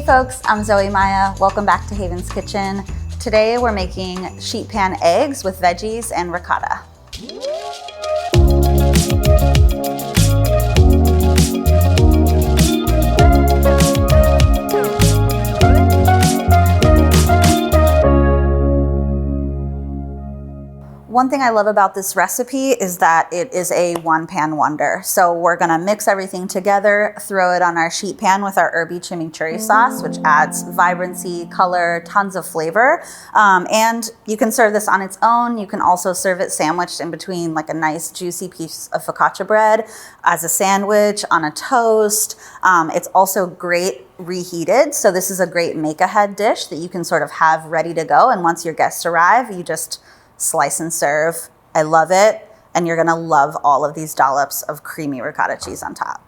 folks, I'm Zoe Maya. Welcome back to Haven's Kitchen. Today we're making sheet pan eggs with veggies and ricotta. One thing I love about this recipe is that it is a one-pan wonder. So we're gonna mix everything together, throw it on our sheet pan with our herby chimichurri sauce, which adds vibrancy, color, tons of flavor. And you can serve this on its own. You can also serve it sandwiched in between like a nice juicy piece of focaccia bread as a sandwich on a toast. It's also great reheated. So this is a great make-ahead dish that you can sort of have ready to go. And once your guests arrive, you just slice and serve. I love it. And you're gonna love all of these dollops of creamy ricotta cheese on top.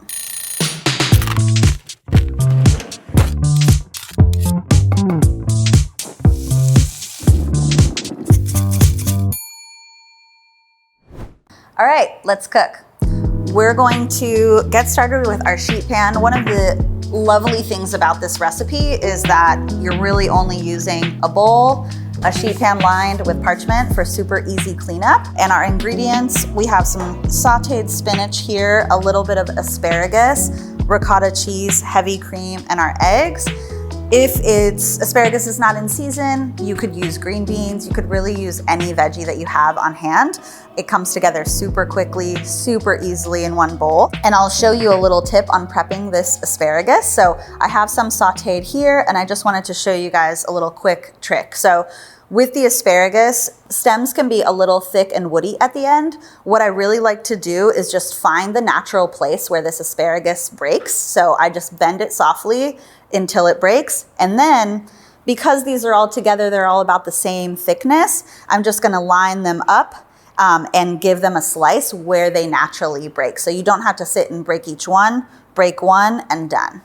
All right, let's cook. We're going to get started with our sheet pan. One of the lovely things about this recipe is that you're really only using a bowl, a sheet pan lined with parchment for super easy cleanup. And our ingredients, we have some sauteed spinach here, a little bit of asparagus, ricotta cheese, heavy cream, and our eggs. If asparagus is not in season, you could use green beans. You could really use any veggie that you have on hand. It comes together super quickly, super easily in one bowl. And I'll show you a little tip on prepping this asparagus. So I have some sauteed here, and I just wanted to show you guys a little quick trick. So with the asparagus, stems can be a little thick and woody at the end. What I really like to do is just find the natural place where this asparagus breaks. So I just bend it softly until it breaks. And then, because these are all together, they're all about the same thickness, I'm just gonna line them up and give them a slice where they naturally break. So you don't have to sit and break each one, break one and done.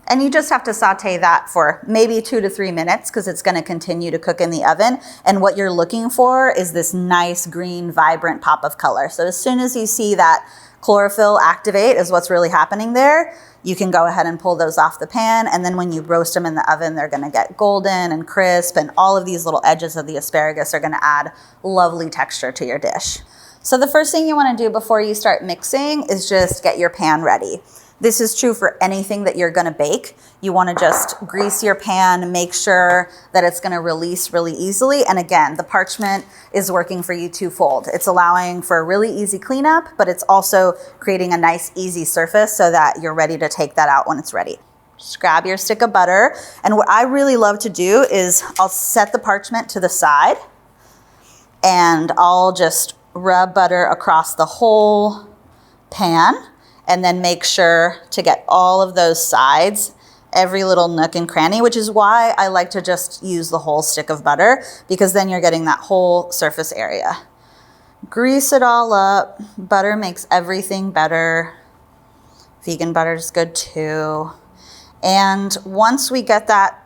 And you just have to saute that for maybe 2 to 3 minutes because it's going to continue to cook in the oven. And what you're looking for is this nice green, vibrant pop of color. So as soon as you see that chlorophyll activate is what's really happening there, you can go ahead and pull those off the pan. And then when you roast them in the oven, they're going to get golden and crisp. And all of these little edges of the asparagus are going to add lovely texture to your dish. So the first thing you want to do before you start mixing is just get your pan ready. This is true for anything that you're gonna bake. You wanna just grease your pan, make sure that it's gonna release really easily. And again, the parchment is working for you twofold. It's allowing for a really easy cleanup, but it's also creating a nice, easy surface so that you're ready to take that out when it's ready. Just grab your stick of butter. And what I really love to do is I'll set the parchment to the side and I'll just rub butter across the whole pan. And then make sure to get all of those sides, every little nook and cranny, which is why I like to just use the whole stick of butter, because then you're getting that whole surface area. Grease it all up. Butter makes everything better. Vegan butter is good too. And once we get that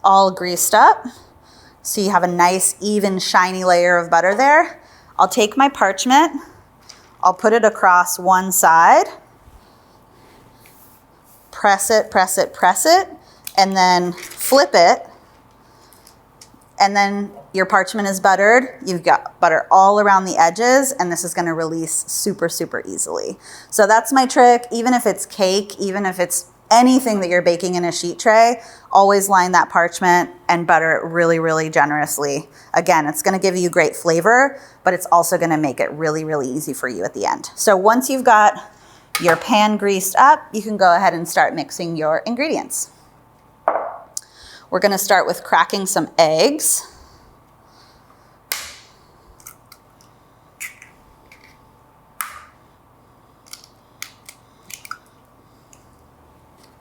all greased up, so you have a nice, even, shiny layer of butter there, I'll take my parchment, I'll put it across one side, press it, press it, press it, and then flip it. And then your parchment is buttered. You've got butter all around the edges, and this is gonna release super, super easily. So that's my trick. Even if it's cake, even if it's anything that you're baking in a sheet tray, always line that parchment and butter it really, really generously. Again, it's gonna give you great flavor, but it's also gonna make it really, really easy for you at the end. So once you've got your pan greased up, you can go ahead and start mixing your ingredients. We're gonna start with cracking some eggs.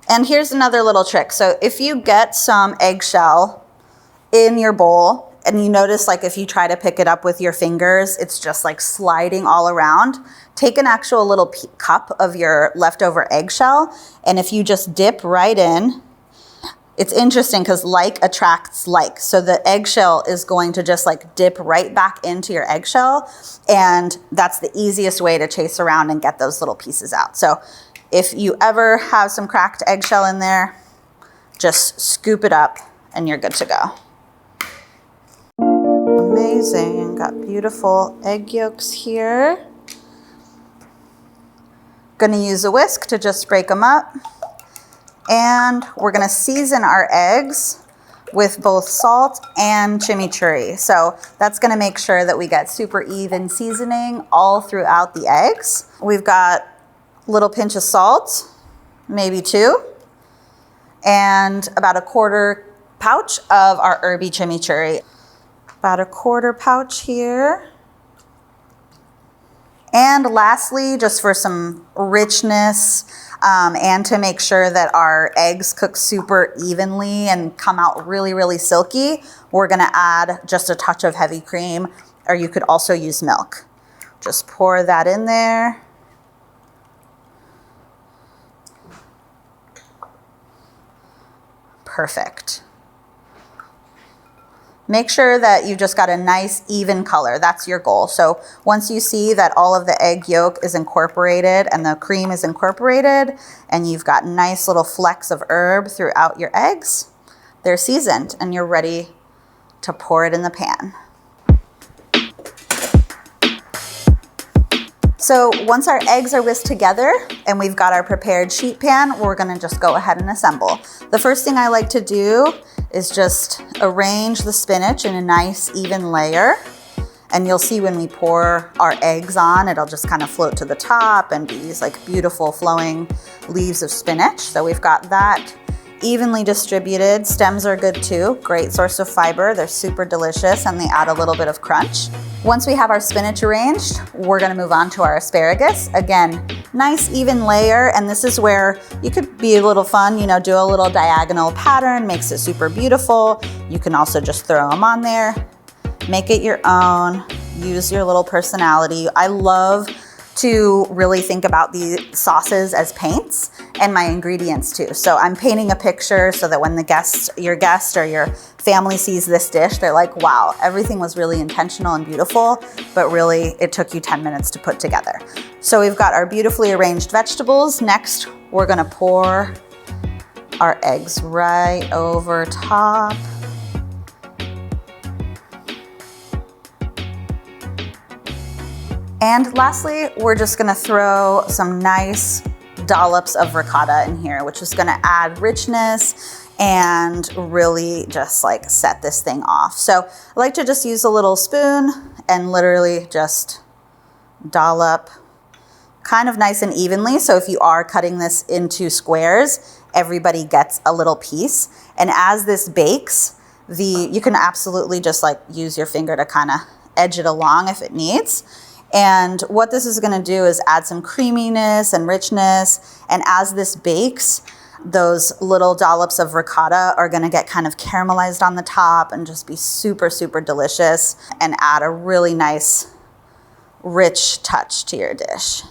And here's another little trick. So if you get some eggshell in your bowl and you notice, like, if you try to pick it up with your fingers, it's just like sliding all around, take an actual little cup of your leftover eggshell, and if you just dip right in it's interesting because like attracts like. So the eggshell is going to just like dip right back into your eggshell. And that's the easiest way to chase around and get those little pieces out. So if you ever have some cracked eggshell in there, just scoop it up and you're good to go. Amazing, got beautiful egg yolks here. Gonna use a whisk to just break them up. And we're gonna season our eggs with both salt and chimichurri. So that's gonna make sure that we get super even seasoning all throughout the eggs. We've got a little pinch of salt, maybe 2, and about a 1/4 pouch of our herby chimichurri. About a 1/4 pouch here. And lastly, just for some richness, and to make sure that our eggs cook super evenly and come out really, really silky, we're gonna add just a touch of heavy cream, or you could also use milk. Just pour that in there. Perfect. Make sure that you just got a nice even color. That's your goal. So once you see that all of the egg yolk is incorporated and the cream is incorporated and you've got nice little flecks of herb throughout your eggs, they're seasoned and you're ready to pour it in the pan. So once our eggs are whisked together and we've got our prepared sheet pan, we're gonna just go ahead and assemble. The first thing I like to do is just arrange the spinach in a nice even layer. And you'll see when we pour our eggs on, it'll just kind of float to the top and be these like beautiful flowing leaves of spinach. So we've got that evenly distributed. Stems are good too, great source of fiber. They're super delicious and they add a little bit of crunch. Once we have our spinach arranged, we're gonna move on to our asparagus. Again, nice even layer, and this is where you could be a little fun, you know, do a little diagonal pattern, makes it super beautiful. You can also just throw them on there, make it your own, use your little personality. I love to really think about the sauces as paints and my ingredients too. So I'm painting a picture so that when your guest or your family sees this dish, they're like, wow, everything was really intentional and beautiful, but really it took you 10 minutes to put together. So we've got our beautifully arranged vegetables. Next, we're gonna pour our eggs right over top. And lastly, we're just gonna throw some nice dollops of ricotta in here, which is gonna add richness and really just like set this thing off. So I like to just use a little spoon and literally just dollop kind of nice and evenly. So if you are cutting this into squares, everybody gets a little piece. And as this bakes, you can absolutely just like use your finger to kind of edge it along if it needs. And what this is gonna do is add some creaminess and richness. And as this bakes, those little dollops of ricotta are gonna get kind of caramelized on the top and just be super, super delicious and add a really nice, rich touch to your dish.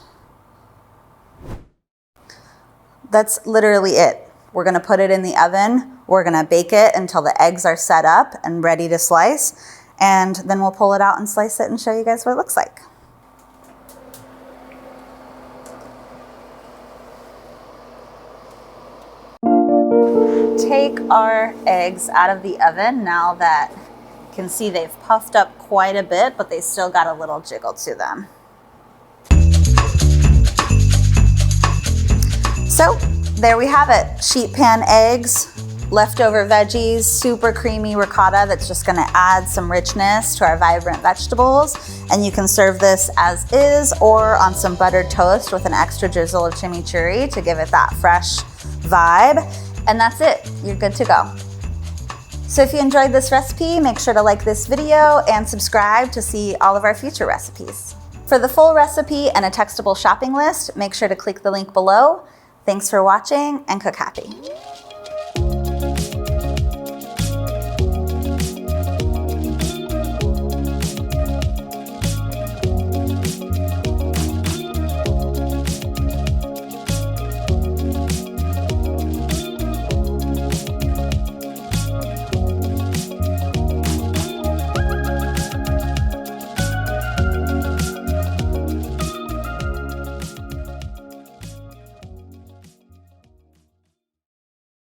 That's literally it. We're gonna put it in the oven. We're gonna bake it until the eggs are set up and ready to slice. And then we'll pull it out and slice it and show you guys what it looks like. Take our eggs out of the oven now that you can see they've puffed up quite a bit, but they still got a little jiggle to them. So there we have it, sheet pan eggs, leftover veggies, super creamy ricotta that's just gonna add some richness to our vibrant vegetables. And you can serve this as is or on some buttered toast with an extra drizzle of chimichurri to give it that fresh vibe. And that's it, you're good to go. So if you enjoyed this recipe, make sure to like this video and subscribe to see all of our future recipes. For the full recipe and a textable shopping list, make sure to click the link below. Thanks for watching and cook happy.